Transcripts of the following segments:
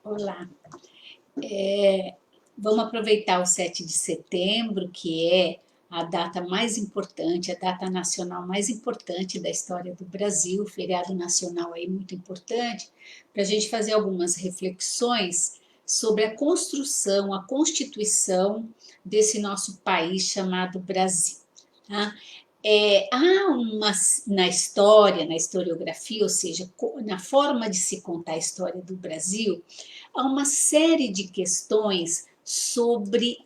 Olá. Vamos aproveitar o 7 de setembro, que é a data mais importante, a data nacional mais importante da história do Brasil, feriado nacional aí muito importante, para a gente fazer algumas reflexões sobre a construção, a constituição desse nosso país chamado Brasil. Tá? Há na história, na historiografia, ou seja, na forma de se contar a história do Brasil, há uma série de questões sobre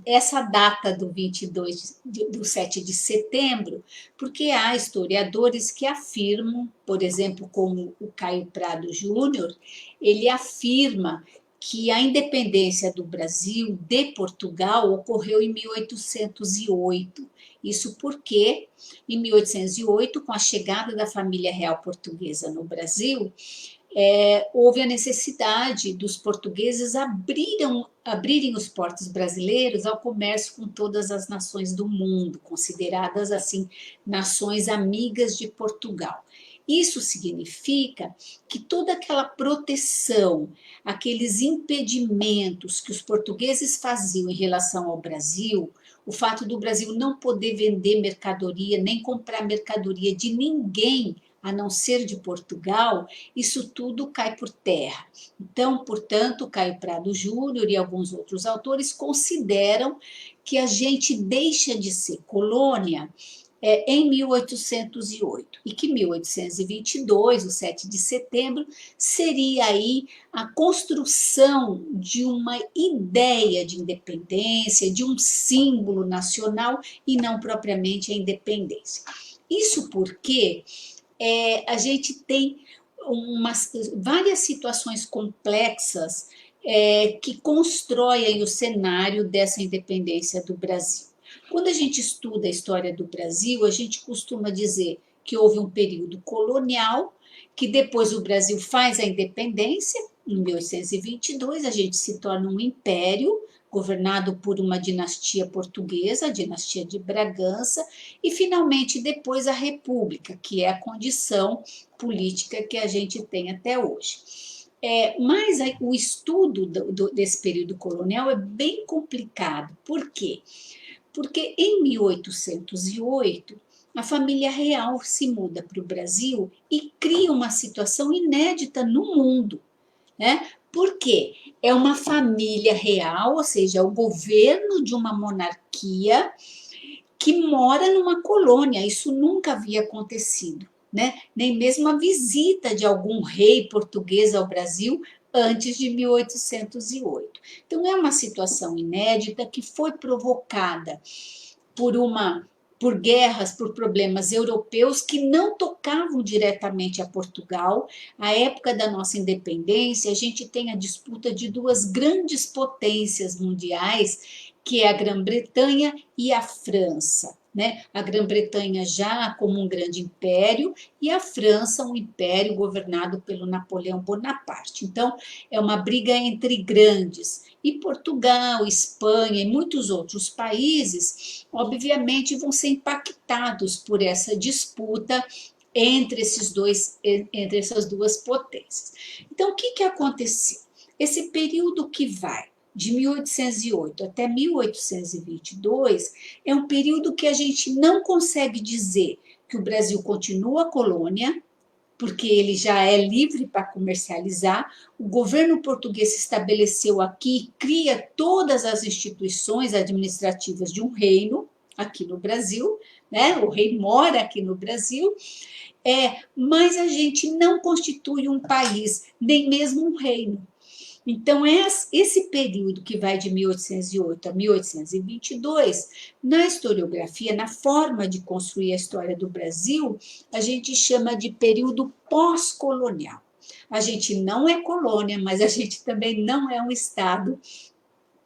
essa data do 22 do 7 de setembro, porque há historiadores que afirmam, por exemplo, como o Caio Prado Júnior, ele afirma que a independência do Brasil de Portugal ocorreu em 1808. Isso porque, em 1808, com a chegada da família real portuguesa no Brasil, houve a necessidade dos portugueses abrirem os portos brasileiros ao comércio com todas as nações do mundo, consideradas assim nações amigas de Portugal. Isso significa que toda aquela proteção, aqueles impedimentos que os portugueses faziam em relação ao Brasil, o fato do Brasil não poder vender mercadoria, nem comprar mercadoria de ninguém a não ser de Portugal, isso tudo cai por terra. Então, portanto, Caio Prado Júnior e alguns outros autores consideram que a gente deixa de ser colônia em 1808 e que 1822, o 7 de setembro, seria aí a construção de uma ideia de independência, de um símbolo nacional e não propriamente a independência. Isso porque a gente tem várias situações complexas que constroem o cenário dessa independência do Brasil. Quando a gente estuda a história do Brasil, a gente costuma dizer que houve um período colonial, que depois o Brasil faz a independência, em 1822, a gente se torna um império, governado por uma dinastia portuguesa, a dinastia de Bragança, e finalmente depois a República, que é a condição política que a gente tem até hoje. Mas o estudo desse período colonial é bem complicado. Por quê? Porque em 1808, a família real se muda para o Brasil e cria uma situação inédita no mundo. Né? Por quê? É uma família real, ou seja, o governo de uma monarquia que mora numa colônia. Isso nunca havia acontecido, né? Nem mesmo a visita de algum rei português ao Brasil antes de 1808. Então, é uma situação inédita que foi provocada por por guerras, por problemas europeus que não tocavam diretamente a Portugal. A época da nossa independência, a gente tem a disputa de duas grandes potências mundiais, que é a Grã-Bretanha e a França. Né? A Grã-Bretanha já como um grande império e a França um império governado pelo Napoleão Bonaparte. Então, é uma briga entre grandes. E Portugal, Espanha e muitos outros países, obviamente, vão ser impactados por essa disputa entre essas duas potências. Então, o que aconteceu? Esse período que vai de 1808 até 1822 é um período que a gente não consegue dizer que o Brasil continua colônia, porque ele já é livre para comercializar. O governo português se estabeleceu aqui, cria todas as instituições administrativas de um reino aqui no Brasil, né? O rei mora aqui no Brasil, mas a gente não constitui um país, nem mesmo um reino. Então, esse período que vai de 1808 a 1822, na historiografia, na forma de construir a história do Brasil, a gente chama de período pós-colonial. A gente não é colônia, mas a gente também não é um Estado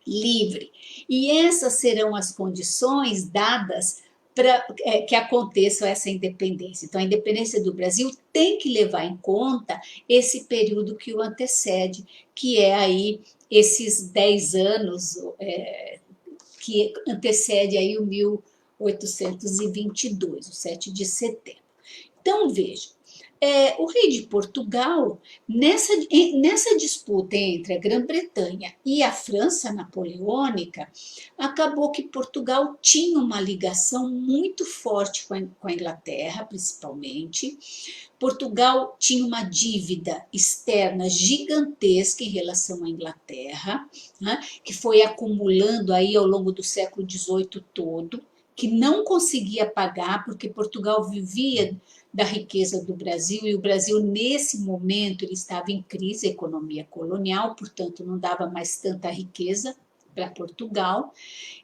livre. E essas serão as condições dadas para que aconteça essa independência. Então, a independência do Brasil tem que levar em conta esse período que o antecede, que é aí esses 10 anos que antecede aí o 1822, o 7 de setembro. Então, veja, O rei de Portugal, nessa disputa entre a Grã-Bretanha e a França napoleônica, acabou que Portugal tinha uma ligação muito forte com a Inglaterra, principalmente. Portugal tinha uma dívida externa gigantesca em relação à Inglaterra, né, que foi acumulando aí ao longo do século XVIII todo, que não conseguia pagar, porque Portugal vivia da riqueza do Brasil, e o Brasil, nesse momento, ele estava em crise, a economia colonial, portanto, não dava mais tanta riqueza para Portugal.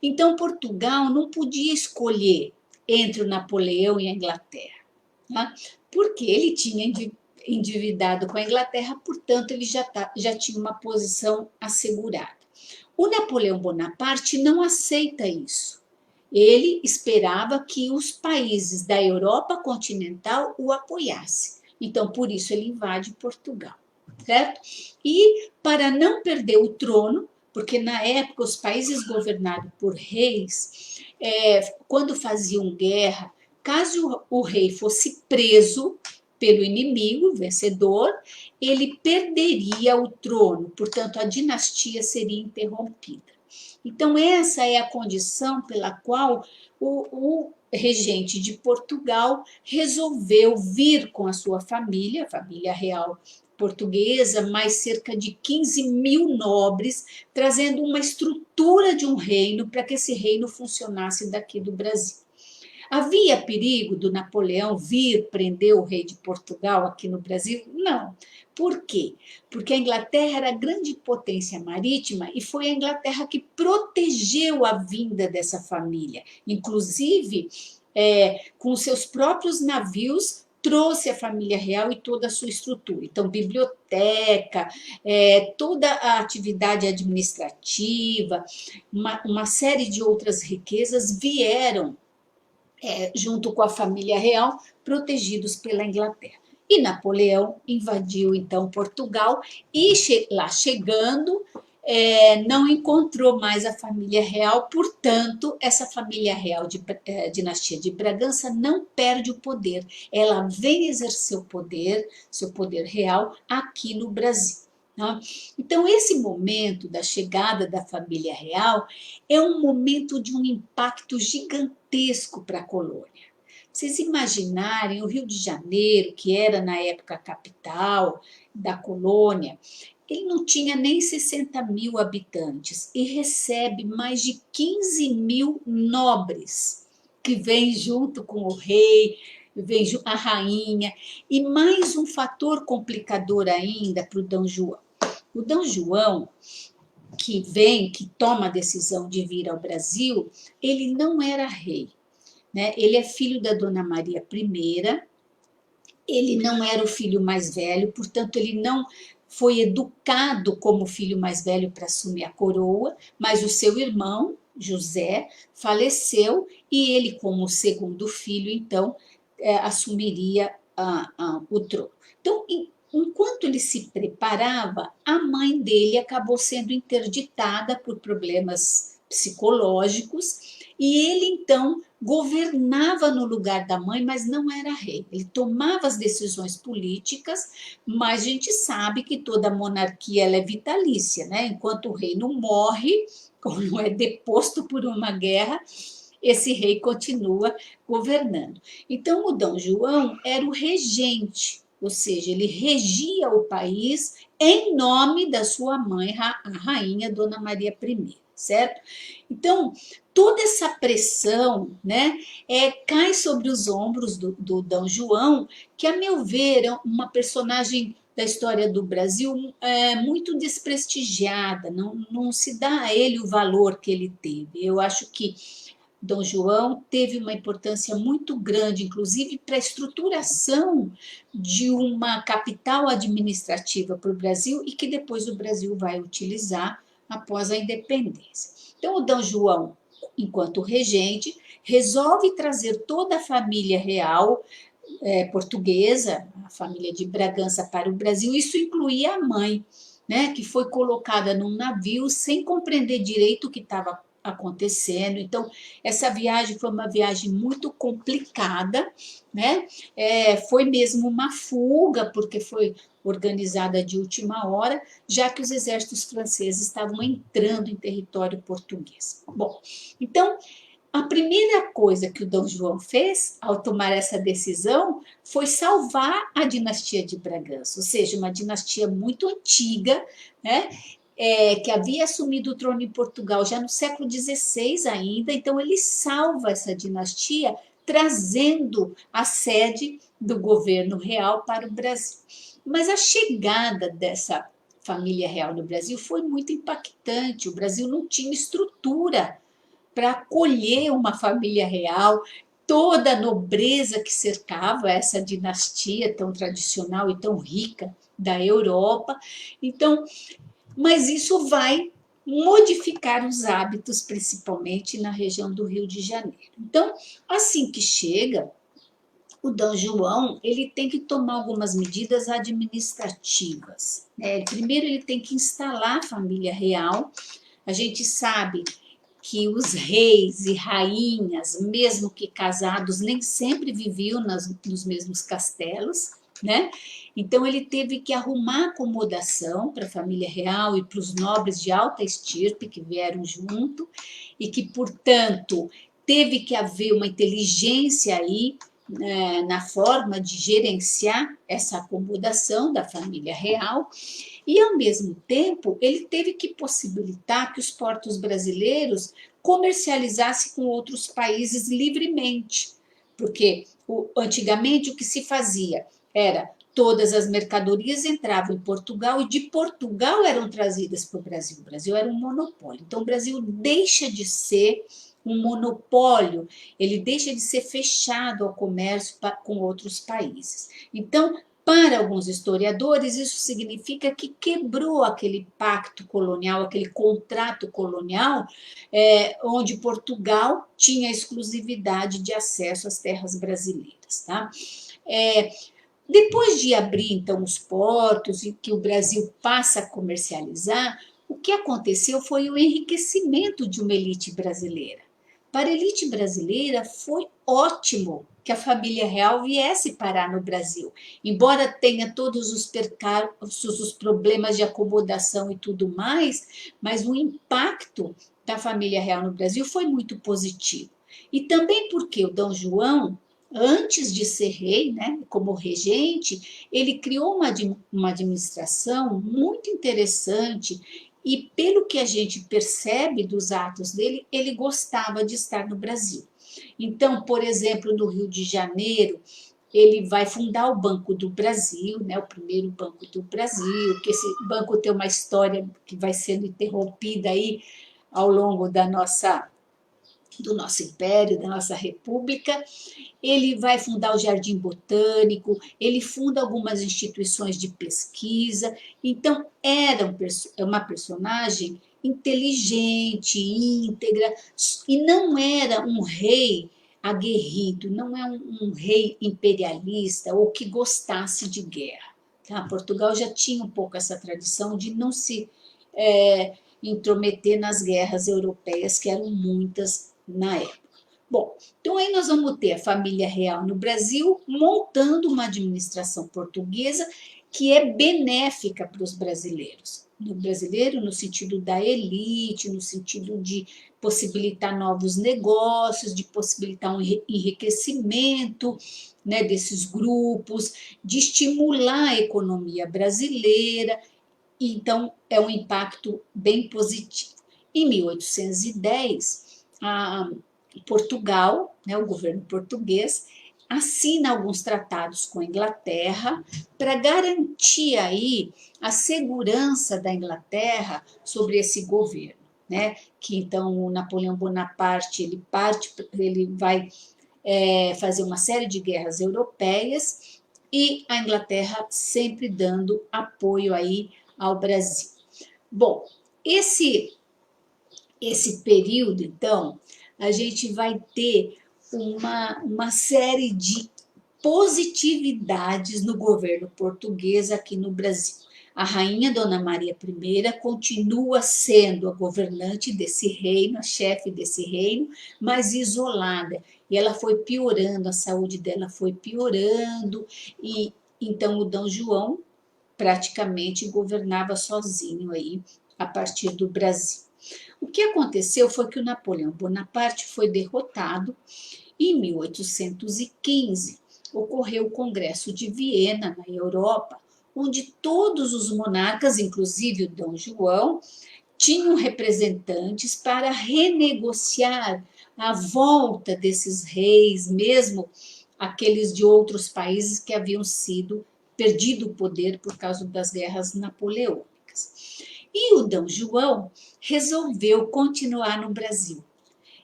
Então, Portugal não podia escolher entre o Napoleão e a Inglaterra, tá? Porque ele tinha endividado com a Inglaterra, portanto, ele já tinha uma posição assegurada. O Napoleão Bonaparte não aceita isso. Ele esperava que os países da Europa continental o apoiassem. Então, por isso, ele invade Portugal, certo? E para não perder o trono, porque na época os países governados por reis, quando faziam guerra, caso o rei fosse preso pelo inimigo, vencedor, ele perderia o trono, portanto, a dinastia seria interrompida. Então, essa é a condição pela qual o regente de Portugal resolveu vir com a sua família, a família real portuguesa, mais cerca de 15 mil nobres, trazendo uma estrutura de um reino para que esse reino funcionasse daqui do Brasil. Havia perigo do Napoleão vir prender o rei de Portugal aqui no Brasil? Não. Por quê? Porque a Inglaterra era grande potência marítima e foi a Inglaterra que protegeu a vinda dessa família. Inclusive, com seus próprios navios, trouxe a família real e toda a sua estrutura. Então, biblioteca, toda a atividade administrativa, uma série de outras riquezas vieram junto com a família real, protegidos pela Inglaterra. E Napoleão invadiu, então, Portugal e, lá chegando, não encontrou mais a família real, portanto, essa família real de dinastia de Bragança não perde o poder, ela vem exercer o poder, seu poder real, aqui no Brasil. Então, esse momento da chegada da família real é um momento de um impacto gigantesco para a colônia. Vocês imaginarem o Rio de Janeiro, que era na época a capital da colônia, ele não tinha nem 60 mil habitantes e recebe mais de 15 mil nobres que vêm junto com o rei, vem a rainha, e mais um fator complicador ainda para o D. João. O D. João, que toma a decisão de vir ao Brasil, ele não era rei, né? Ele é filho da Dona Maria I, ele não era o filho mais velho, portanto, ele não foi educado como filho mais velho para assumir a coroa, mas o seu irmão, José, faleceu e ele, como segundo filho, então, assumiria o trono. Então, enquanto ele se preparava, a mãe dele acabou sendo interditada por problemas psicológicos e ele, então, governava no lugar da mãe, mas não era rei. Ele tomava as decisões políticas, mas a gente sabe que toda monarquia ela é vitalícia, né? Enquanto o rei não morre, ou não é deposto por uma guerra, esse rei continua governando. Então, o D. João era o regente, ou seja, ele regia o país em nome da sua mãe, a rainha Dona Maria I, certo? Então, toda essa pressão, né, cai sobre os ombros do D. João, que, a meu ver, é uma personagem da história do Brasil muito desprestigiada, não se dá a ele o valor que ele teve. Eu acho que D. João teve uma importância muito grande, inclusive para a estruturação de uma capital administrativa para o Brasil e que depois o Brasil vai utilizar após a independência. Então, o D. João, enquanto regente, resolve trazer toda a família real portuguesa, a família de Bragança, para o Brasil. Isso incluía a mãe, né, que foi colocada num navio sem compreender direito o que estava acontecendo. Então, essa viagem foi uma viagem muito complicada, né? Foi mesmo uma fuga, porque foi organizada de última hora, já que os exércitos franceses estavam entrando em território português. Bom, então, a primeira coisa que o Dom João fez ao tomar essa decisão foi salvar a dinastia de Bragança, ou seja, uma dinastia muito antiga, né? Que havia assumido o trono em Portugal já no século XVI ainda, então ele salva essa dinastia, trazendo a sede do governo real para o Brasil. Mas a chegada dessa família real no Brasil foi muito impactante. O Brasil não tinha estrutura para acolher uma família real, toda a nobreza que cercava essa dinastia tão tradicional e tão rica da Europa. Então, mas isso vai modificar os hábitos, principalmente na região do Rio de Janeiro. Então, assim que chega, o Dom João ele tem que tomar algumas medidas administrativas, né? Primeiro, ele tem que instalar a família real. A gente sabe que os reis e rainhas, mesmo que casados, nem sempre viviam nos mesmos castelos, né? Então, ele teve que arrumar acomodação para a família real e para os nobres de alta estirpe que vieram junto, e que, portanto, teve que haver uma inteligência aí, na forma de gerenciar essa acomodação da família real. E, ao mesmo tempo, ele teve que possibilitar que os portos brasileiros comercializassem com outros países livremente, porque antigamente o que se fazia era todas as mercadorias entravam em Portugal e de Portugal eram trazidas para o Brasil. O Brasil era um monopólio. Então, o Brasil deixa de ser um monopólio, ele deixa de ser fechado ao comércio com outros países. Então, para alguns historiadores, isso significa que quebrou aquele pacto colonial, aquele contrato colonial, onde Portugal tinha exclusividade de acesso às terras brasileiras. Tá? Depois de abrir, então, os portos e que o Brasil passa a comercializar, o que aconteceu foi o enriquecimento de uma elite brasileira. Para a elite brasileira, foi ótimo que a família real viesse parar no Brasil, embora tenha todos os percalços, os problemas de acomodação e tudo mais, mas o impacto da família real no Brasil foi muito positivo. E também porque o Dom João, antes de ser rei, né, como regente, ele criou uma administração muito interessante. E pelo que a gente percebe dos atos dele, ele gostava de estar no Brasil. Então, por exemplo, no Rio de Janeiro, ele vai fundar o Banco do Brasil, né, o primeiro Banco do Brasil, que esse banco tem uma história que vai sendo interrompida aí ao longo do nosso império, da nossa república. Ele vai fundar o Jardim Botânico, ele funda algumas instituições de pesquisa. Então, era uma personagem inteligente, íntegra, e não era um rei aguerrido, não é um rei imperialista ou que gostasse de guerra. Tá? Portugal já tinha um pouco essa tradição de não se intrometer nas guerras europeias, que eram muitas na época. Bom, então aí nós vamos ter a família real no Brasil montando uma administração portuguesa que é benéfica para os brasileiros. No brasileiro, no sentido da elite, no sentido de possibilitar novos negócios, de possibilitar um enriquecimento, né, desses grupos, de estimular a economia brasileira. Então, é um impacto bem positivo. Em 1810, Portugal, né, o governo português, assina alguns tratados com a Inglaterra para garantir aí a segurança da Inglaterra sobre esse governo, né? Que então o Napoleão Bonaparte ele vai fazer uma série de guerras europeias e a Inglaterra sempre dando apoio aí ao Brasil. Bom, esse período, então, a gente vai ter uma série de positividades no governo português aqui no Brasil. A rainha Dona Maria I continua sendo a governante desse reino, a chefe desse reino, mas isolada. E ela foi piorando, a saúde dela foi piorando, e então o Dom João praticamente governava sozinho aí a partir do Brasil. O que aconteceu foi que o Napoleão Bonaparte foi derrotado e em 1815 ocorreu o Congresso de Viena, na Europa, onde todos os monarcas, inclusive o Dom João, tinham representantes para renegociar a volta desses reis, mesmo aqueles de outros países que haviam sido perdido o poder por causa das guerras napoleônicas. E o Dom João resolveu continuar no Brasil.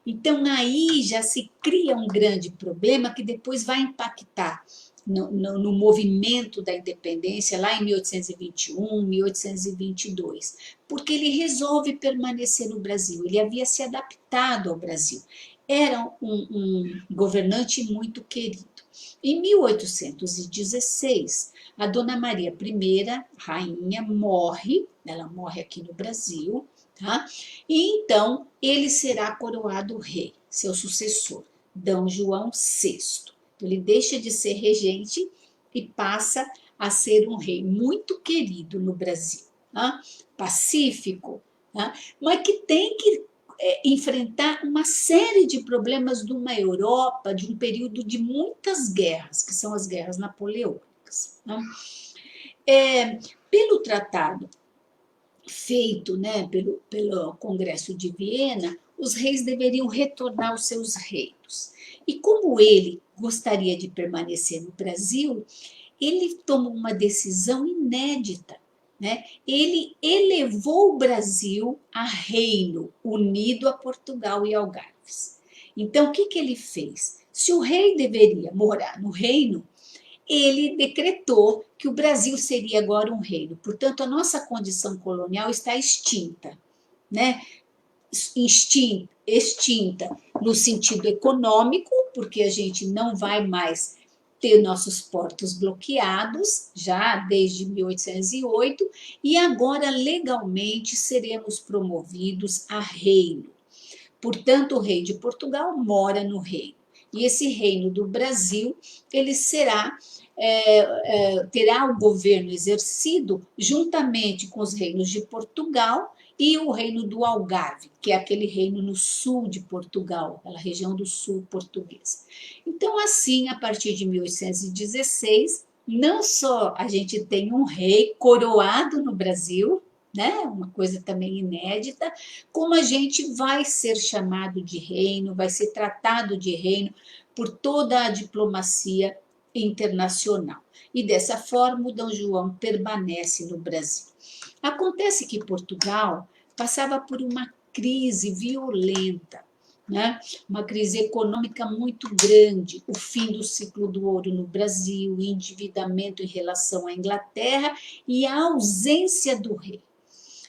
Então, aí já se cria um grande problema que depois vai impactar no movimento da independência, lá em 1821, 1822, porque ele resolve permanecer no Brasil, ele havia se adaptado ao Brasil, era um governante muito querido. Em 1816, a Dona Maria I, rainha, morre, ela morre aqui no Brasil, tá? E então ele será coroado rei, seu sucessor, D. João VI. Ele deixa de ser regente e passa a ser um rei muito querido no Brasil, tá? Pacífico, tá? Mas que tem que enfrentar uma série de problemas de uma Europa, de um período de muitas guerras, que são as guerras napoleônicas. Tá? Pelo tratado feito, né, pelo Congresso de Viena, os reis deveriam retornar aos seus reinos. E como ele gostaria de permanecer no Brasil, ele tomou uma decisão inédita, né? Ele elevou o Brasil a reino, unido a Portugal e Algarves. Então, o que ele fez? Se o rei deveria morar no reino, ele decretou que o Brasil seria agora um reino. Portanto, a nossa condição colonial está extinta, né? Extinta no sentido econômico, porque a gente não vai mais ter nossos portos bloqueados, já desde 1808, e agora legalmente seremos promovidos a reino. Portanto, o rei de Portugal mora no reino. E esse reino do Brasil, ele terá o governo exercido juntamente com os reinos de Portugal e o reino do Algarve, que é aquele reino no sul de Portugal, aquela região do sul português. Então, assim, a partir de 1816, não só a gente tem um rei coroado no Brasil, né, uma coisa também inédita, como a gente vai ser chamado de reino, vai ser tratado de reino por toda a diplomacia internacional. E dessa forma, o Dom João permanece no Brasil. Acontece que Portugal passava por uma crise violenta, né? Uma crise econômica muito grande, o fim do ciclo do ouro no Brasil, o endividamento em relação à Inglaterra e a ausência do rei.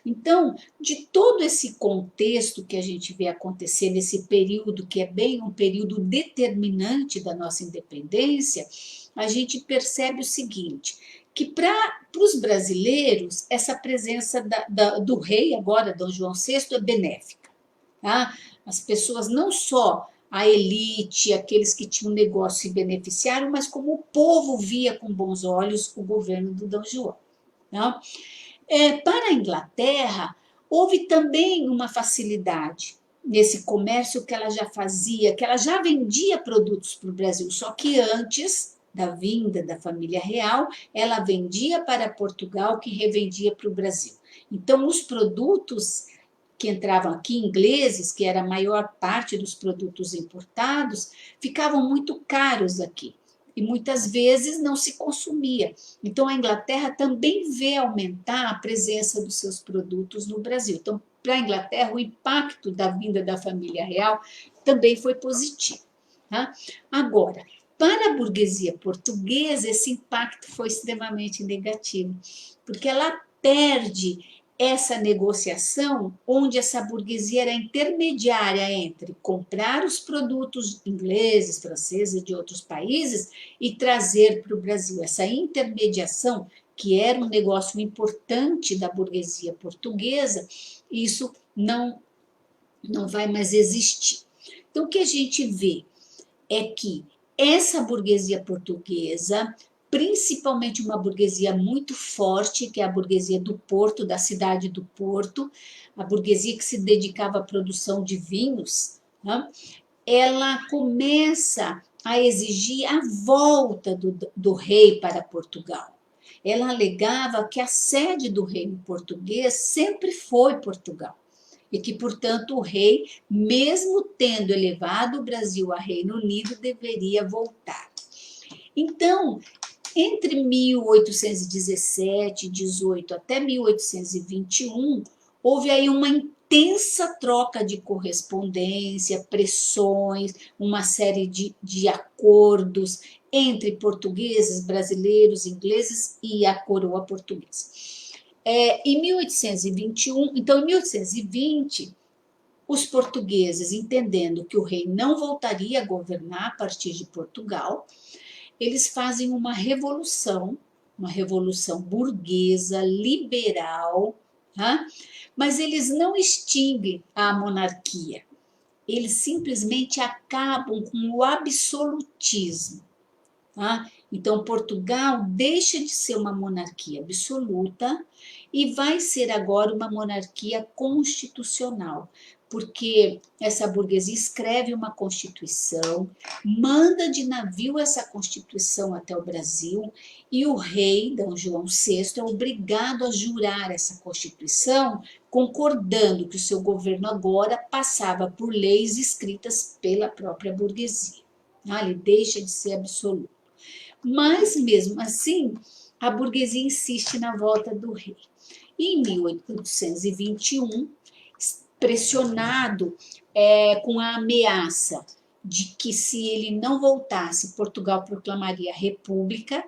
Então, de todo esse contexto que a gente vê acontecer nesse período, que é bem um período determinante da nossa independência, a gente percebe o seguinte, que para os brasileiros, essa presença do rei, agora Dom João VI, é benéfica. Tá? As pessoas, não só a elite, aqueles que tinham negócio se beneficiaram, mas como o povo via com bons olhos o governo do Dom João. Tá? Para a Inglaterra, houve também uma facilidade nesse comércio que ela já fazia, que ela já vendia produtos para o Brasil, só que antes da vinda da família real, ela vendia para Portugal, que revendia para o Brasil. Então, os produtos que entravam aqui, ingleses, que era a maior parte dos produtos importados, ficavam muito caros aqui. E muitas vezes não se consumia. Então, a Inglaterra também vê aumentar a presença dos seus produtos no Brasil. Então, para a Inglaterra, o impacto da vinda da família real também foi positivo. Tá? Agora, para a burguesia portuguesa, esse impacto foi extremamente negativo, porque ela perde essa negociação onde essa burguesia era intermediária entre comprar os produtos ingleses, franceses e de outros países e trazer para o Brasil. Essa intermediação que era um negócio importante da burguesia portuguesa, isso não vai mais existir. Então, o que a gente vê é que essa burguesia portuguesa, principalmente uma burguesia muito forte, que é a burguesia do Porto, da cidade do Porto, a burguesia que se dedicava à produção de vinhos, né? Ela começa a exigir a volta do rei para Portugal. Ela alegava que a sede do reino português sempre foi Portugal e que, portanto, o rei, mesmo tendo elevado o Brasil a Reino Unido, deveria voltar. Então, entre 1817 e 18 até 1821, houve aí uma intensa troca de correspondência, pressões, uma série de acordos entre portugueses, brasileiros, ingleses e a coroa portuguesa. Em 1821, então, em 1820, os portugueses, entendendo que o rei não voltaria a governar a partir de Portugal, eles fazem uma revolução burguesa, liberal, tá? Mas eles não extinguem a monarquia, eles simplesmente acabam com o absolutismo. Tá? Então, Portugal deixa de ser uma monarquia absoluta e vai ser agora uma monarquia constitucional, porque essa burguesia escreve uma constituição, manda de navio essa constituição até o Brasil, e o rei, D. João VI, é obrigado a jurar essa constituição, concordando que o seu governo agora passava por leis escritas pela própria burguesia. Ele deixa de ser absoluto. Mas, mesmo assim, a burguesia insiste na volta do rei. E em 1821, pressionado com a ameaça de que, se ele não voltasse, Portugal proclamaria a República.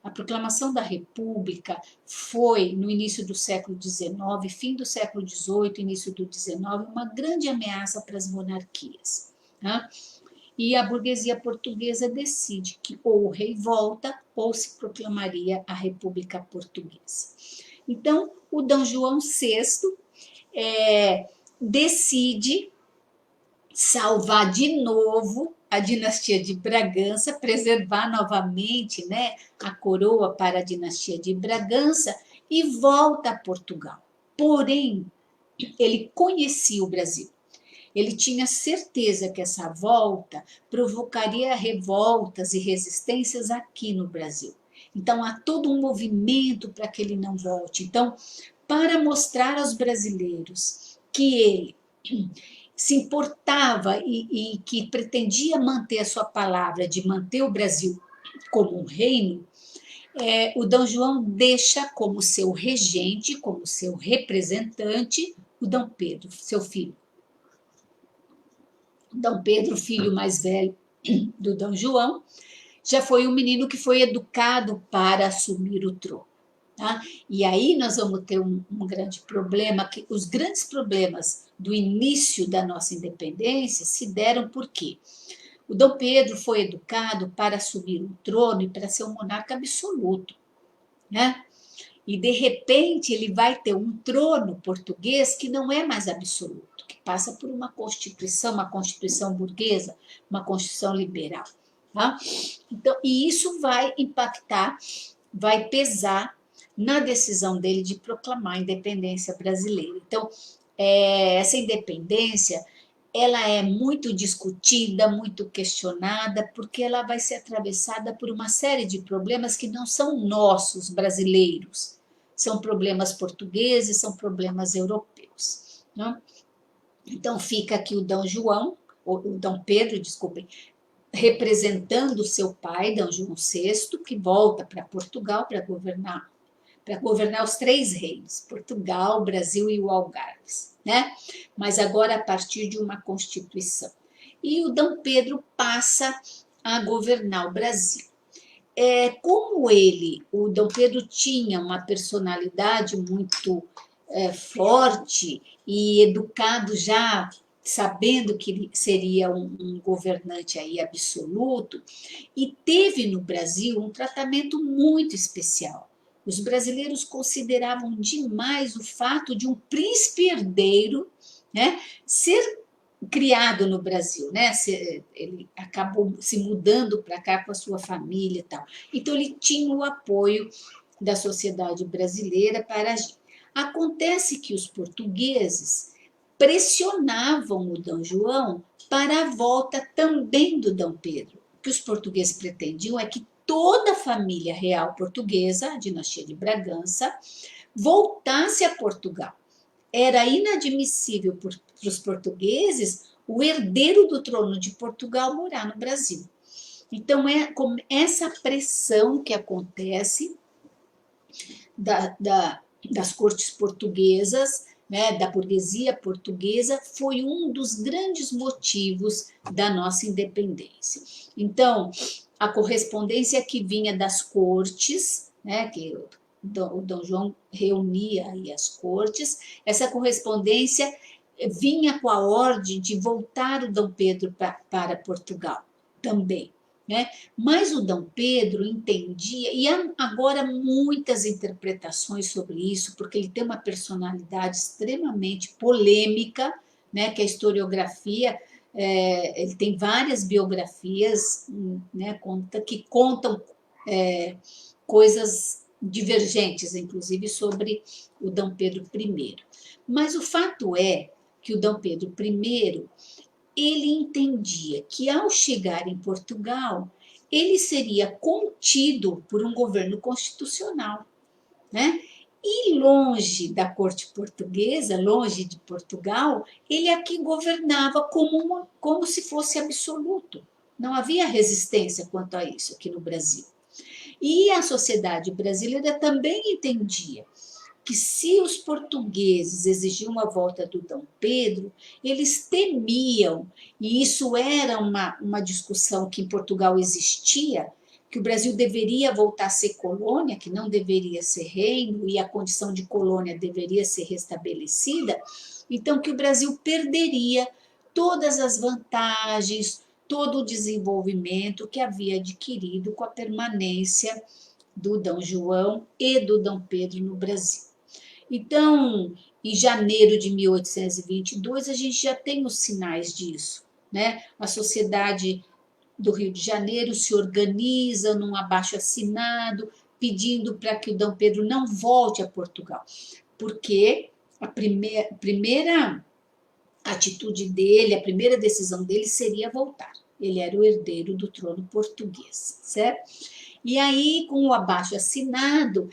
A proclamação da República foi, no início do século XIX, fim do século XVIII, início do XIX, uma grande ameaça para as monarquias. Né? E a burguesia portuguesa decide que ou o rei volta ou se proclamaria a República Portuguesa. Então, o D. João VI decide salvar de novo a dinastia de Bragança, preservar novamente, né, a coroa para a dinastia de Bragança e volta a Portugal. Porém, ele conhecia o Brasil. Ele tinha certeza que essa volta provocaria revoltas e resistências aqui no Brasil. Então, há todo um movimento para que ele não volte. Então, para mostrar aos brasileiros que ele se importava e que pretendia manter a sua palavra de manter o Brasil como um reino, o D. João deixa como seu regente, como seu representante, o D. Pedro, seu filho. D. Pedro, filho mais velho do D. João, já foi um menino que foi educado para assumir o trono. Tá? E aí nós vamos ter um grande problema, que os grandes problemas do início da nossa independência se deram por quê? O D. Pedro foi educado para assumir o trono e para ser um monarca absoluto, né? E, de repente, ele vai ter um trono português que não é mais absoluto, que passa por uma constituição burguesa, uma constituição liberal. Tá? Então, e isso vai impactar, vai pesar na decisão dele de proclamar a independência brasileira. Então, essa independência, ela é muito discutida, muito questionada, porque ela vai ser atravessada por uma série de problemas que não são nossos, brasileiros. São problemas portugueses, são problemas europeus. Né? Então, fica aqui o D. João, o D. Pedro, desculpem, representando o seu pai, D. João VI, que volta para Portugal para governar os três reinos, Portugal, Brasil e o Algarves, né? Mas agora a partir de uma constituição. E o D. Pedro passa a governar o Brasil. Como o D. Pedro tinha uma personalidade muito forte e educado já, sabendo que ele seria um governante aí absoluto, e teve no Brasil um tratamento muito especial. Os brasileiros consideravam demais o fato de um príncipe herdeiro, né, ser criado no Brasil, né? Ele acabou se mudando para cá com a sua família e tal. Então, ele tinha o apoio da sociedade brasileira para agir. Acontece que os portugueses pressionavam o Dom João para a volta também do Dom Pedro. O que os portugueses pretendiam é que toda a família real portuguesa, a dinastia de Bragança, voltasse a Portugal. Era inadmissível para os portugueses o herdeiro do trono de Portugal morar no Brasil. Então, é com essa pressão que acontece das cortes portuguesas, né, da burguesia portuguesa, foi um dos grandes motivos da nossa independência. Então, a correspondência que vinha das cortes, né, que o Dom João reunia aí as cortes, essa correspondência vinha com a ordem de voltar o Dom Pedro para Portugal também. Né? Mas o Dom Pedro entendia, e há agora muitas interpretações sobre isso, porque ele tem uma personalidade extremamente polêmica, né? Que a historiografia, ele tem várias biografias, né? Que contam coisas divergentes, inclusive sobre o Dom Pedro I. Mas o fato é que o Dom Pedro I ele entendia que, ao chegar em Portugal, ele seria contido por um governo constitucional, né? E longe da corte portuguesa, longe de Portugal, ele aqui governava como se fosse absoluto. Não havia resistência quanto a isso aqui no Brasil. E a sociedade brasileira também entendia que, se os portugueses exigiam a volta do Dom Pedro, eles temiam, e isso era uma discussão que em Portugal existia, que o Brasil deveria voltar a ser colônia, que não deveria ser reino, e a condição de colônia deveria ser restabelecida, então que o Brasil perderia todas as vantagens, todo o desenvolvimento que havia adquirido com a permanência do Dom João e do Dom Pedro no Brasil. Então, em janeiro de 1822, a gente já tem os sinais disso, né? A sociedade do Rio de Janeiro se organiza num abaixo-assinado, pedindo para que o Dom Pedro não volte a Portugal, porque a primeira atitude dele, a primeira decisão dele seria voltar. Ele era o herdeiro do trono português, certo? E aí, com o abaixo-assinado,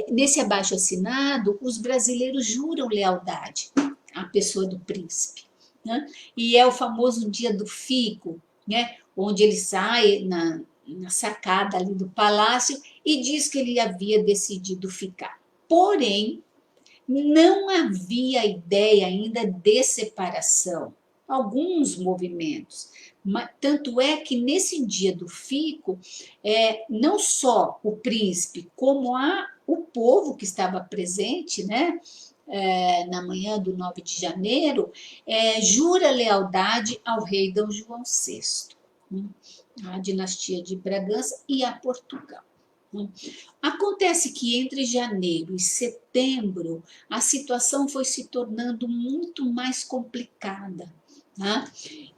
nesse abaixo-assinado, os brasileiros juram lealdade à pessoa do príncipe. Né? E é o famoso dia do fico, né? Onde ele sai na sacada ali do palácio e diz que ele havia decidido ficar. Porém, não havia ideia ainda de separação. Alguns movimentos. Tanto é que nesse dia do fico, não só o príncipe, como o povo que estava presente, né, na manhã do 9 de janeiro, jura lealdade ao rei Dom João VI, à dinastia de Bragança e a Portugal. Acontece que entre janeiro e setembro a situação foi se tornando muito mais complicada, né?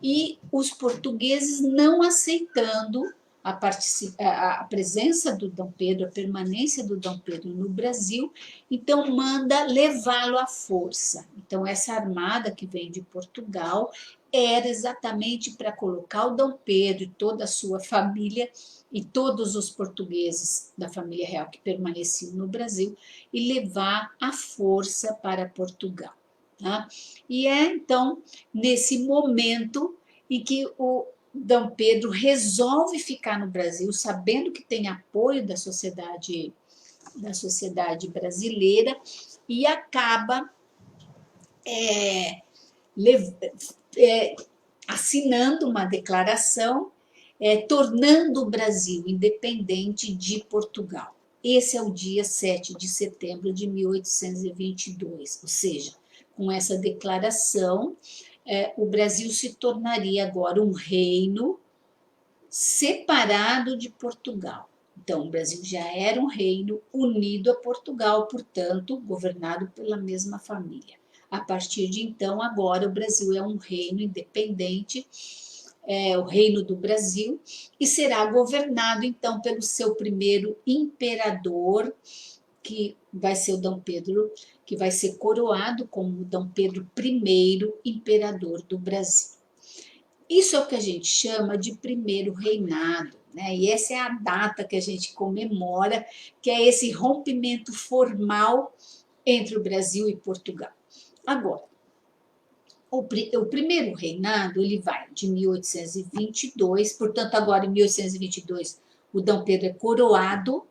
E os portugueses não aceitando a presença do Dom Pedro, a permanência do Dom Pedro no Brasil, então manda levá-lo à força. Então, essa armada que vem de Portugal era exatamente para colocar o Dom Pedro e toda a sua família e todos os portugueses da família real que permaneciam no Brasil e levar à força para Portugal. Tá? E então nesse momento em que o Dom Pedro resolve ficar no Brasil, sabendo que tem apoio da sociedade brasileira, e acaba assinando uma declaração, tornando o Brasil independente de Portugal. Esse é o dia 7 de setembro de 1822, ou seja, com essa declaração, o Brasil se tornaria agora um reino separado de Portugal. Então, o Brasil já era um reino unido a Portugal, portanto, governado pela mesma família. A partir de então, agora o Brasil é um reino independente, é o Reino do Brasil, e será governado então pelo seu primeiro imperador, que vai ser o Dom Pedro, que vai ser coroado como Dom Pedro I, imperador do Brasil. Isso é o que a gente chama de primeiro reinado, né? E essa é a data que a gente comemora, que é esse rompimento formal entre o Brasil e Portugal. Agora, o primeiro reinado ele vai de 1822, portanto, agora em 1822 o Dom Pedro é coroado,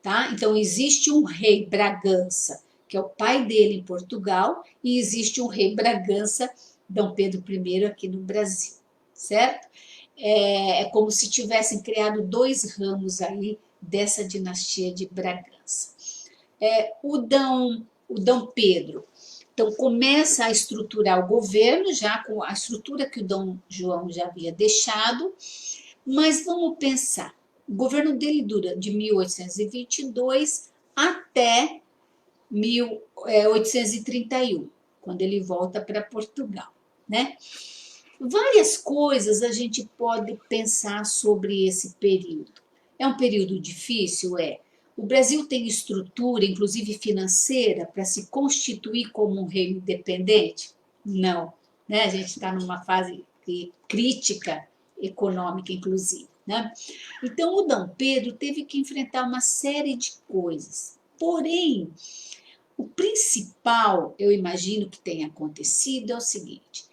tá? Então existe um rei Bragança, que é o pai dele em Portugal, e existe um rei Bragança, Dom Pedro I, aqui no Brasil, certo? É como se tivessem criado dois ramos aí dessa dinastia de Bragança. O Dom Pedro, então, começa a estruturar o governo, já com a estrutura que o Dom João já havia deixado, mas vamos pensar, o governo dele dura de 1822 até 1831, quando ele volta para Portugal, né? Várias coisas a gente pode pensar sobre esse período. É um período difícil? É. O Brasil tem estrutura, inclusive financeira, para se constituir como um reino independente? Não. Né? A gente está numa fase crítica econômica, inclusive. Né? Então, o Dom Pedro teve que enfrentar uma série de coisas. Porém, o principal, eu imagino que tenha acontecido, é o seguinte: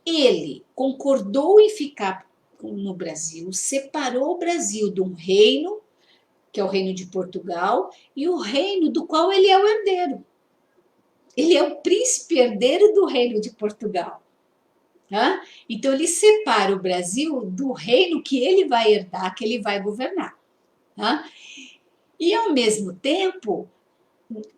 ele concordou em ficar no Brasil, separou o Brasil de um reino, que é o reino de Portugal, e o reino do qual ele é o herdeiro. Ele é o príncipe herdeiro do reino de Portugal. Tá? Então, ele separa o Brasil do reino que ele vai herdar, que ele vai governar. Tá? E, ao mesmo tempo,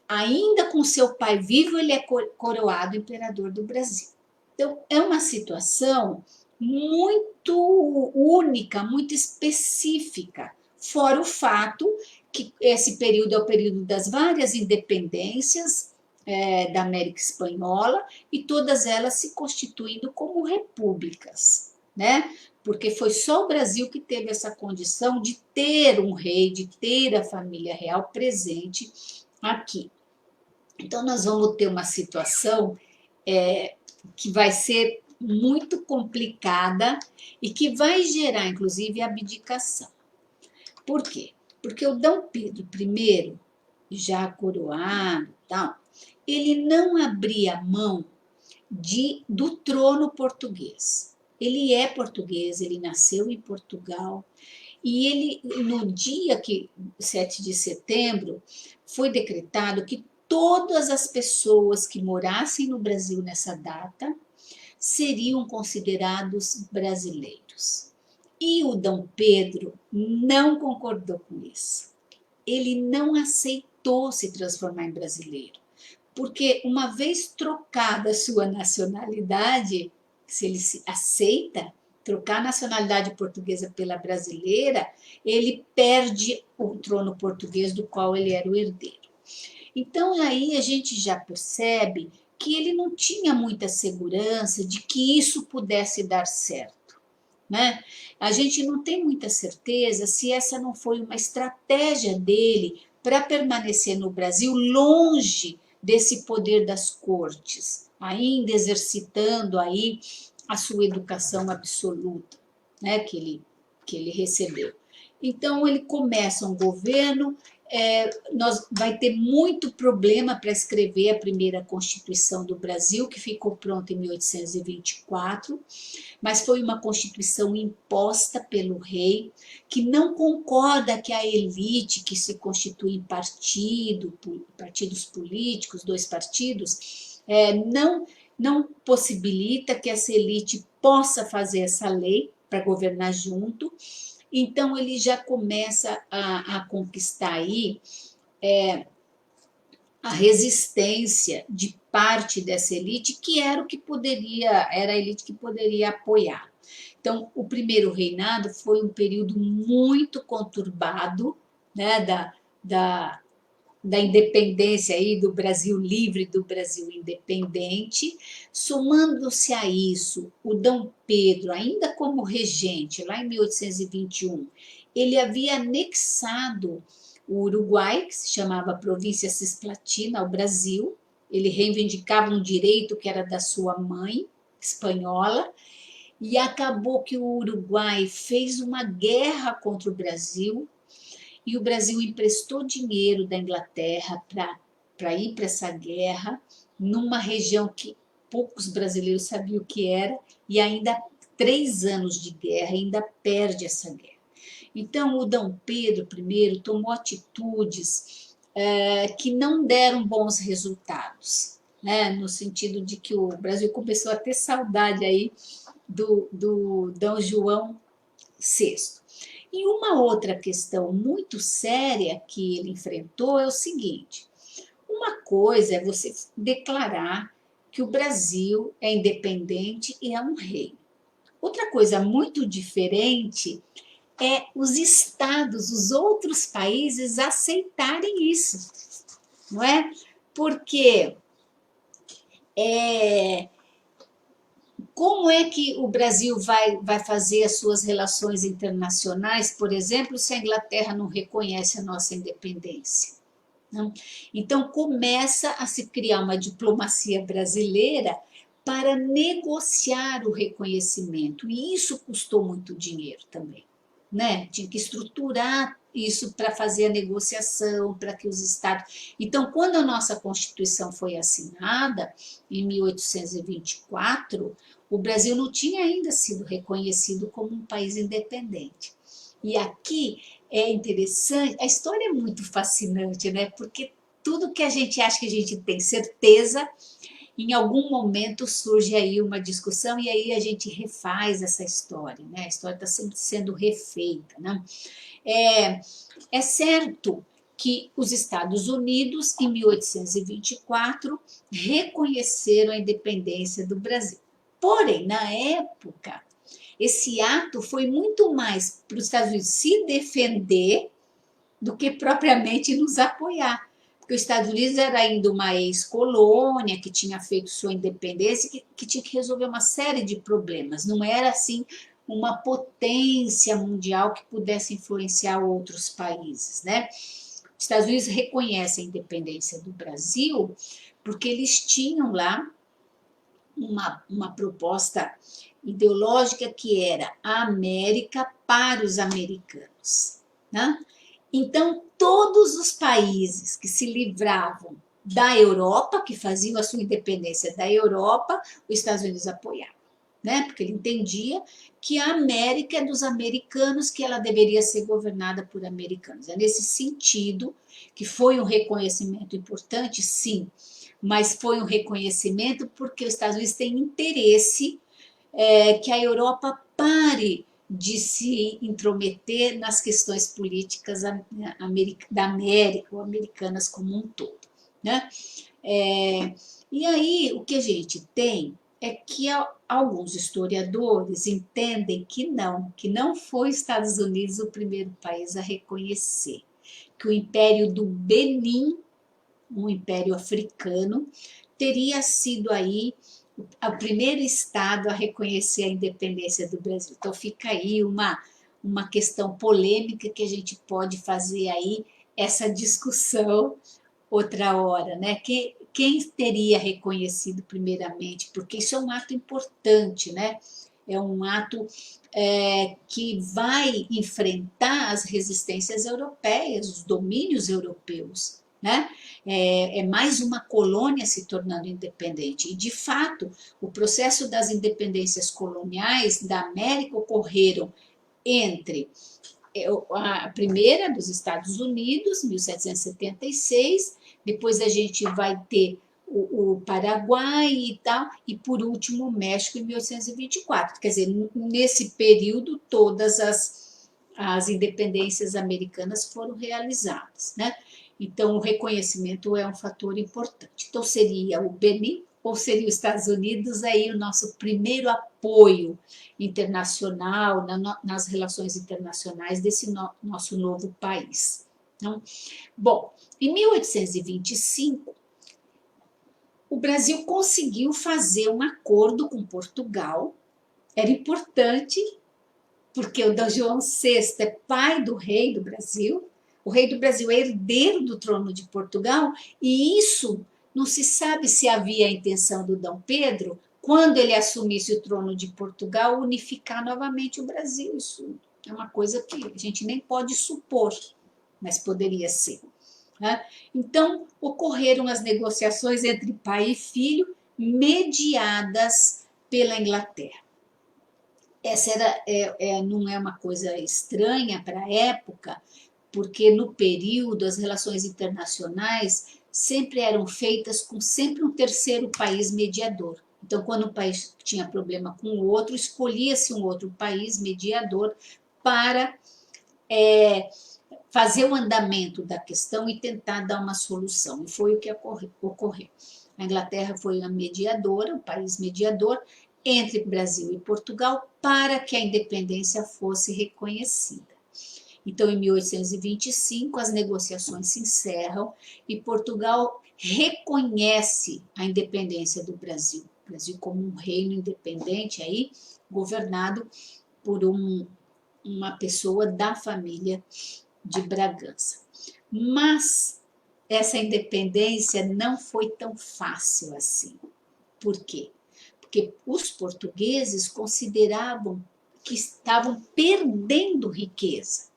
ainda com seu pai vivo, ele é coroado imperador do Brasil. Então, é uma situação muito única, muito específica, fora o fato que esse período é o período das várias independências da América Espanhola e todas elas se constituindo como repúblicas, né? Porque foi só o Brasil que teve essa condição de ter um rei, de ter a família real presente aqui. Então, nós vamos ter uma situação que vai ser muito complicada e que vai gerar, inclusive, abdicação. Por quê? Porque o Dom Pedro I, já coroado, tal, ele não abria mão do trono português. Ele é português, ele nasceu em Portugal, e ele, no dia 7 de setembro, foi decretado que todas as pessoas que morassem no Brasil nessa data seriam considerados brasileiros. E o Dom Pedro não concordou com isso. Ele não aceitou se transformar em brasileiro, porque uma vez trocada a sua nacionalidade, se ele se aceita trocar a nacionalidade portuguesa pela brasileira, ele perde o trono português do qual ele era o herdeiro. Então, aí a gente já percebe que ele não tinha muita segurança de que isso pudesse dar certo, né? A gente não tem muita certeza se essa não foi uma estratégia dele para permanecer no Brasil longe desse poder das cortes, ainda exercitando aí a sua educação absoluta, né, que ele recebeu. Então, ele começa um governo, vai ter muito problema para escrever a primeira Constituição do Brasil, que ficou pronta em 1824, mas foi uma Constituição imposta pelo rei, que não concorda que a elite que se constitui em partidos políticos, dois partidos, não possibilita que essa elite possa fazer essa lei para governar junto. Então, ele já começa a conquistar aí a resistência de parte dessa elite, que era era a elite que poderia apoiar. Então, o primeiro reinado foi um período muito conturbado, né, da independência aí do Brasil livre, do Brasil independente. Somando-se a isso, o Dom Pedro, ainda como regente, lá em 1821, ele havia anexado o Uruguai, que se chamava Província Cisplatina, ao Brasil. Ele reivindicava um direito que era da sua mãe, espanhola, e acabou que o Uruguai fez uma guerra contra o Brasil, e o Brasil emprestou dinheiro da Inglaterra para ir para essa guerra, numa região que poucos brasileiros sabiam o que era, e ainda 3 anos de guerra, ainda perde essa guerra. Então, o Dom Pedro I tomou atitudes que não deram bons resultados, né? No sentido de que o Brasil começou a ter saudade aí do Dom João VI. E uma outra questão muito séria que ele enfrentou é o seguinte: uma coisa é você declarar que o Brasil é independente e é um reino. Outra coisa muito diferente é os estados, os outros países aceitarem isso, não é? Porque como é que o Brasil vai fazer as suas relações internacionais, por exemplo, se a Inglaterra não reconhece a nossa independência? Não? Então, começa a se criar uma diplomacia brasileira para negociar o reconhecimento, e isso custou muito dinheiro também, né? Tinha que estruturar isso para fazer a negociação, para que os estados... Então, quando a nossa Constituição foi assinada, em 1824, o Brasil não tinha ainda sido reconhecido como um país independente. E aqui é interessante, a história é muito fascinante, né? Porque tudo que a gente acha que a gente tem certeza, em algum momento surge aí uma discussão e aí a gente refaz essa história, né? A história está sempre sendo refeita, né? É certo que os Estados Unidos, em 1824, reconheceram a independência do Brasil. Porém, na época, esse ato foi muito mais para os Estados Unidos se defender do que propriamente nos apoiar. Porque os Estados Unidos era ainda uma ex-colônia que tinha feito sua independência, que tinha que resolver uma série de problemas. Não era assim uma potência mundial que pudesse influenciar outros países, né? Os Estados Unidos reconhecem a independência do Brasil porque eles tinham lá uma proposta ideológica que era a América para os americanos, né? Então, todos os países que se livravam da Europa, que faziam a sua independência da Europa, os Estados Unidos apoiavam, né? Porque ele entendia que a América é dos americanos, que ela deveria ser governada por americanos. É nesse sentido que foi um reconhecimento importante, sim, mas foi um reconhecimento porque os Estados Unidos têm interesse que a Europa pare de se intrometer nas questões políticas da América, ou americanas como um todo, né? E aí, o que a gente tem é que alguns historiadores entendem que não foi os Estados Unidos o primeiro país a reconhecer, que o Império do Benin, um império africano, teria sido aí o primeiro Estado a reconhecer a independência do Brasil. Então, fica aí uma questão polêmica que a gente pode fazer aí essa discussão outra hora, né? Quem teria reconhecido primeiramente? Porque isso é um ato importante, né? É um ato que vai enfrentar as resistências europeias, os domínios europeus, né? É mais uma colônia se tornando independente. E, de fato, o processo das independências coloniais da América ocorreram entre a primeira dos Estados Unidos, 1776, depois a gente vai ter o Paraguai e tal, e por último o México em 1824. Quer dizer, nesse período todas as independências americanas foram realizadas, né? Então, o reconhecimento é um fator importante. Então, seria o Benin ou seria os Estados Unidos aí o nosso primeiro apoio internacional, nas relações internacionais desse nosso novo país, Não? Bom, em 1825, o Brasil conseguiu fazer um acordo com Portugal. Era importante, porque o Dom João VI é pai do rei do Brasil, o rei do Brasil é herdeiro do trono de Portugal, e isso não se sabe se havia a intenção do Dom Pedro, quando ele assumisse o trono de Portugal, unificar novamente o Brasil. Isso é uma coisa que a gente nem pode supor, mas poderia ser. Né? Então, ocorreram as negociações entre pai e filho, mediadas pela Inglaterra. Essa não é uma coisa estranha para a época, porque no período as relações internacionais sempre eram feitas com sempre um terceiro país mediador. Então, quando um país tinha problema com o outro, escolhia-se um outro país mediador para fazer o andamento da questão e tentar dar uma solução. E foi o que ocorreu. A Inglaterra foi a mediadora, o país mediador, entre Brasil e Portugal, para que a independência fosse reconhecida. Então, em 1825, as negociações se encerram e Portugal reconhece a independência do Brasil. O Brasil como um reino independente, aí, governado por uma pessoa da família de Bragança. Mas essa independência não foi tão fácil assim. Por quê? Porque os portugueses consideravam que estavam perdendo riqueza,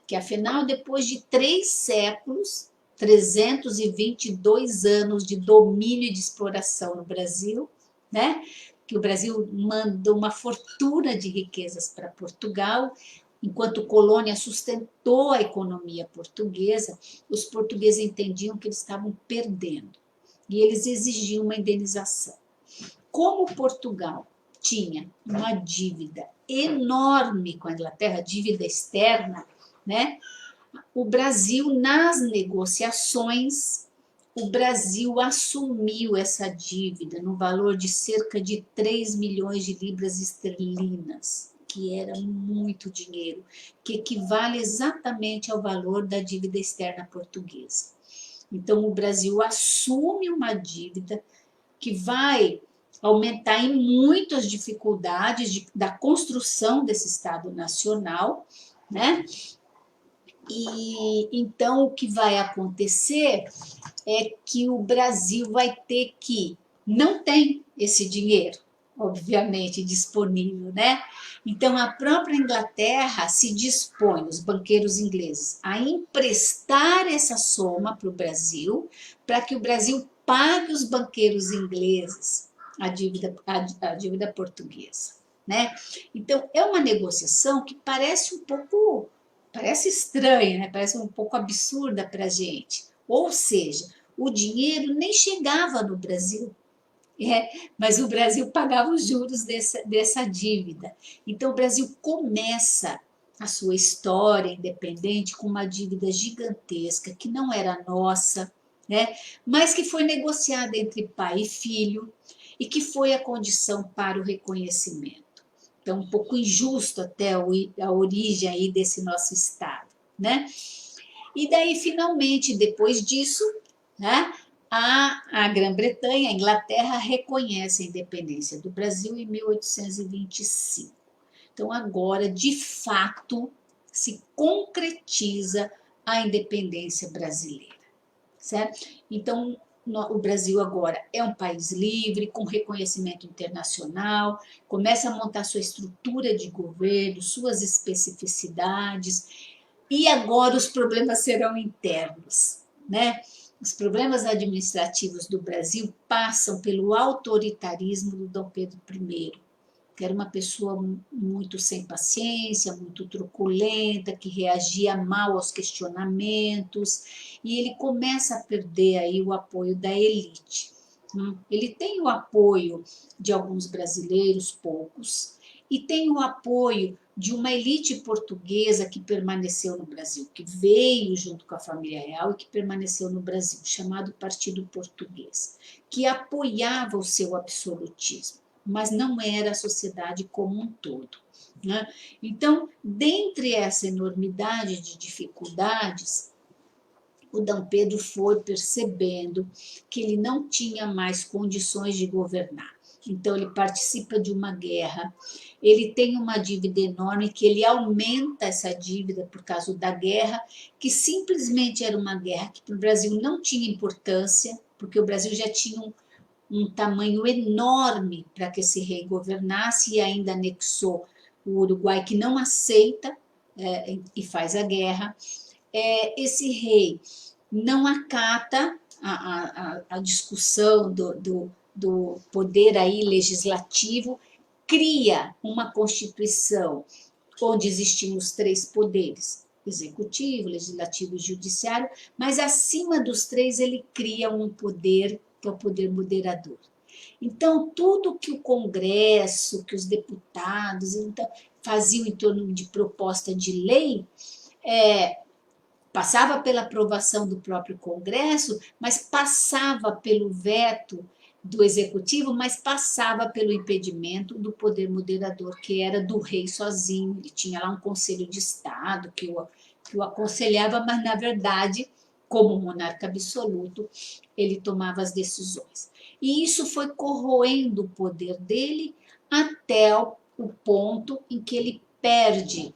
que afinal, depois de 3 séculos, 322 anos de domínio e de exploração no Brasil, né? Que o Brasil mandou uma fortuna de riquezas para Portugal, enquanto colônia sustentou a economia portuguesa, os portugueses entendiam que eles estavam perdendo e eles exigiam uma indenização. Como Portugal tinha uma dívida enorme com a Inglaterra, dívida externa, né? O Brasil, nas negociações, o Brasil assumiu essa dívida no valor de cerca de 3 milhões de libras esterlinas, que era muito dinheiro, que equivale exatamente ao valor da dívida externa portuguesa. Então, o Brasil assume uma dívida que vai aumentar em muito as dificuldades da construção desse Estado Nacional, né? E então o que vai acontecer é que o Brasil vai ter que, não tem esse dinheiro, obviamente, disponível, né? Então a própria Inglaterra se dispõe, os banqueiros ingleses, a emprestar essa soma para o Brasil, para que o Brasil pague os banqueiros ingleses a dívida portuguesa, né? Então é uma negociação que parece estranha, né? Parece um pouco absurda para a gente. Ou seja, o dinheiro nem chegava no Brasil, mas o Brasil pagava os juros dessa dívida. Então, o Brasil começa a sua história independente com uma dívida gigantesca, que não era nossa, né? Mas que foi negociada entre pai e filho e que foi a condição para o reconhecimento. Então, um pouco injusto até a origem aí desse nosso Estado, né? E daí, finalmente, depois disso, né, a Grã-Bretanha, a Inglaterra, reconhece a independência do Brasil em 1825. Então, agora, de fato, se concretiza a independência brasileira, certo? Então, o Brasil agora é um país livre, com reconhecimento internacional, começa a montar sua estrutura de governo, suas especificidades, e agora os problemas serão internos, né? Os problemas administrativos do Brasil passam pelo autoritarismo do Dom Pedro I, que era uma pessoa muito sem paciência, muito truculenta, que reagia mal aos questionamentos, e ele começa a perder aí o apoio da elite. Ele tem o apoio de alguns brasileiros, poucos, e tem o apoio de uma elite portuguesa que permaneceu no Brasil, que veio junto com a família real e que permaneceu no Brasil, chamado Partido Português, que apoiava o seu absolutismo, mas não era a sociedade como um todo, né? Então, dentre essa enormidade de dificuldades, o Dom Pedro foi percebendo que ele não tinha mais condições de governar. Então, ele participa de uma guerra, ele tem uma dívida enorme, que ele aumenta essa dívida por causa da guerra, que simplesmente era uma guerra que para o Brasil não tinha importância, porque o Brasil já tinha um tamanho enorme para que esse rei governasse, e ainda anexou o Uruguai, que não aceita e faz a guerra. Esse rei não acata a discussão do poder aí legislativo, cria uma constituição onde existiam os três poderes, executivo, legislativo e judiciário, mas acima dos três ele cria um poder, que é o poder moderador. Então, tudo que o Congresso, que os deputados então, faziam em torno de proposta de lei, passava pela aprovação do próprio Congresso, mas passava pelo veto do Executivo, mas passava pelo impedimento do poder moderador, que era do rei sozinho. Ele tinha lá um Conselho de Estado que o aconselhava, mas, na verdade, como monarca absoluto, ele tomava as decisões. E isso foi corroendo o poder dele até o ponto em que ele perde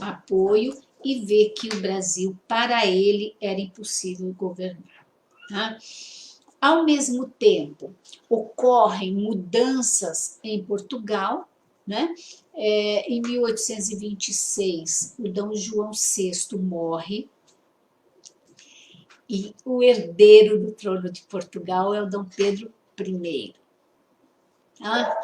apoio e vê que o Brasil, para ele, era impossível governar. Tá? Ao mesmo tempo, ocorrem mudanças em Portugal, né? Em 1826, o Dom João VI morre, e o herdeiro do trono de Portugal é o Dom Pedro I. Tá?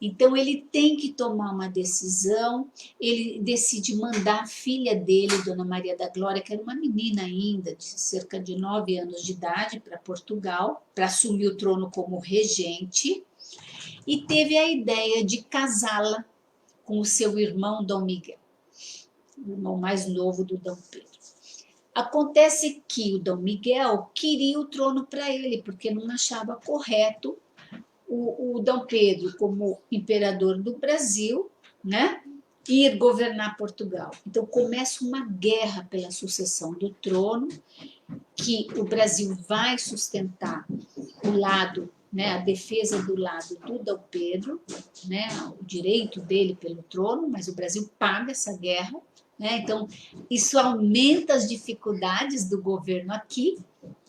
Então, ele tem que tomar uma decisão, ele decide mandar a filha dele, Dona Maria da Glória, que era uma menina ainda, de cerca de 9 anos de idade, para Portugal, para assumir o trono como regente, e teve a ideia de casá-la com o seu irmão Dom Miguel, o irmão mais novo do Dom Pedro. Acontece que o Dom Miguel queria o trono para ele, porque não achava correto o Dom Pedro, como imperador do Brasil, né, ir governar Portugal. Então, começa uma guerra pela sucessão do trono, que o Brasil vai sustentar o lado, né, a defesa do lado do Dom Pedro, né, o direito dele pelo trono, mas o Brasil paga essa guerra. Né? Então, isso aumenta as dificuldades do governo aqui,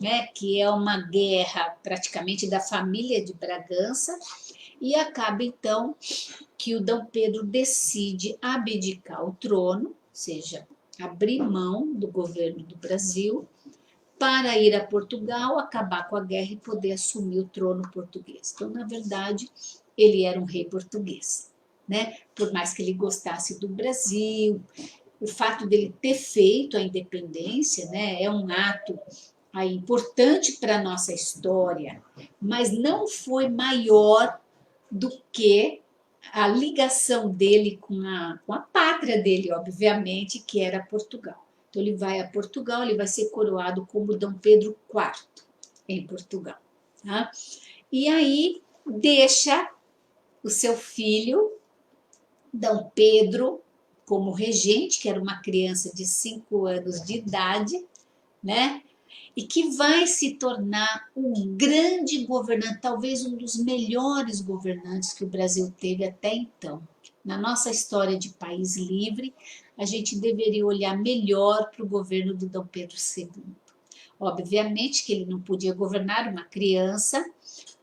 né? Que é uma guerra praticamente da família de Bragança, e acaba então que o Dom Pedro decide abdicar o trono, ou seja, abrir mão do governo do Brasil, para ir a Portugal, acabar com a guerra e poder assumir o trono português. Então, na verdade, ele era um rei português, né? Por mais que ele gostasse do Brasil, o fato dele ter feito a independência, né, é um ato aí importante para a nossa história, mas não foi maior do que a ligação dele com a pátria dele, obviamente, que era Portugal. Então, ele vai a Portugal, ele vai ser coroado como Dom Pedro IV em Portugal. Tá? E aí deixa o seu filho, Dom Pedro, como regente, que era uma criança de 5 anos de idade, né? E que vai se tornar um grande governante, talvez um dos melhores governantes que o Brasil teve até então. Na nossa história de país livre, a gente deveria olhar melhor para o governo do Dom Pedro II. Obviamente que ele não podia governar uma criança,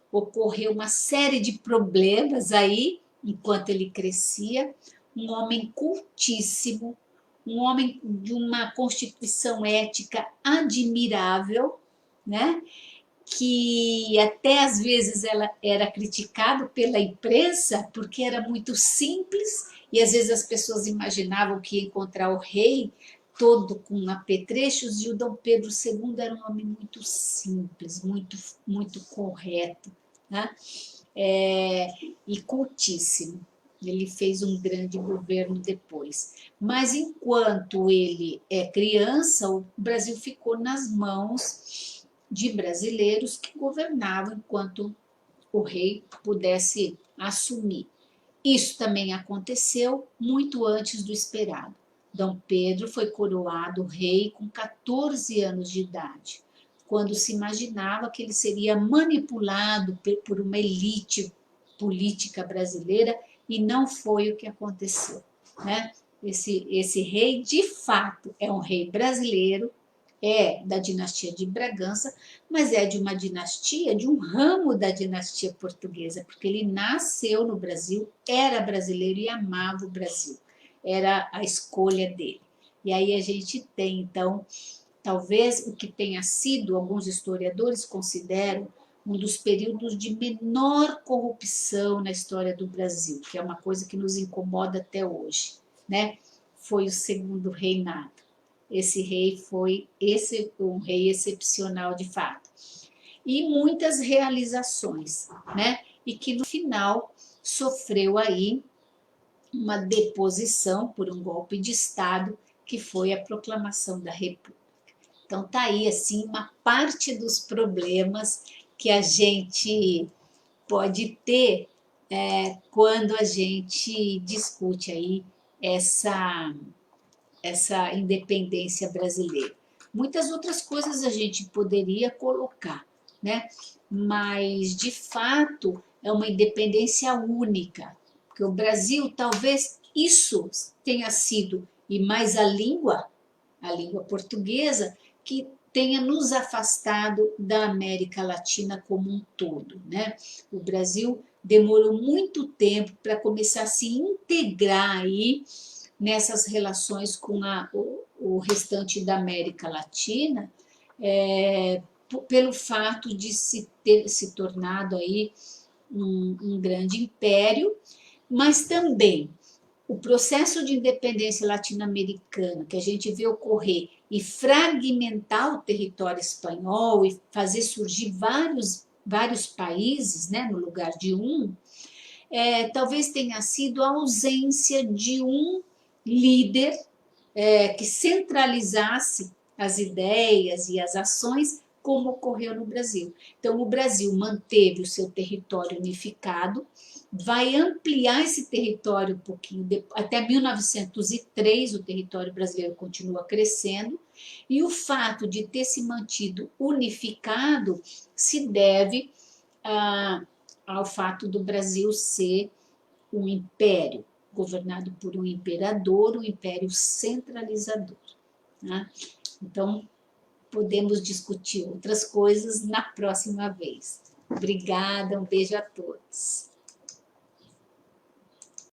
ocorreu uma série de problemas aí, enquanto ele crescia, um homem cultíssimo, um homem de uma constituição ética admirável, né? Que até às vezes ela era criticado pela imprensa porque era muito simples e às vezes as pessoas imaginavam que ia encontrar o rei todo com apetrechos, e o Dom Pedro II era um homem muito simples, muito correto, né? E cultíssimo. Ele fez um grande governo depois. Mas enquanto ele é criança, o Brasil ficou nas mãos de brasileiros que governavam enquanto o rei pudesse assumir. Isso também aconteceu muito antes do esperado. Dom Pedro foi coroado rei com 14 anos de idade, quando se imaginava que ele seria manipulado por uma elite política brasileira, e não foi o que aconteceu, né? Esse rei, de fato, é um rei brasileiro, é da dinastia de Bragança, mas é de uma dinastia, de um ramo da dinastia portuguesa, porque ele nasceu no Brasil, era brasileiro e amava o Brasil, era a escolha dele. E aí a gente tem, então, talvez o que tenha sido, alguns historiadores consideram, um dos períodos de menor corrupção na história do Brasil, que é uma coisa que nos incomoda até hoje, né? Foi o segundo reinado. Esse rei foi um rei excepcional de fato. E muitas realizações, né? E que no final sofreu aí uma deposição por um golpe de Estado, que foi a proclamação da República. Então tá aí assim uma parte dos problemas que a gente pode ter quando a gente discute aí essa essa independência brasileira. Muitas outras coisas a gente poderia colocar, né? Mas de fato é uma independência única, porque o Brasil talvez isso tenha sido, e mais a língua portuguesa, que tenha nos afastado da América Latina como um todo, né? O Brasil demorou muito tempo para começar a se integrar aí nessas relações com o restante da América Latina, pelo fato de se ter se tornado aí um grande império, mas também o processo de independência latino-americana que a gente vê ocorrer e fragmentar o território espanhol e fazer surgir vários países, né, no lugar de um, talvez tenha sido a ausência de um líder que centralizasse as ideias e as ações, como ocorreu no Brasil. Então, o Brasil manteve o seu território unificado, vai ampliar esse território um pouquinho, até 1903 o território brasileiro continua crescendo, e o fato de ter se mantido unificado se deve ao fato do Brasil ser um império, governado por um imperador, um império centralizador, né? Então, podemos discutir outras coisas na próxima vez. Obrigada, um beijo a todos.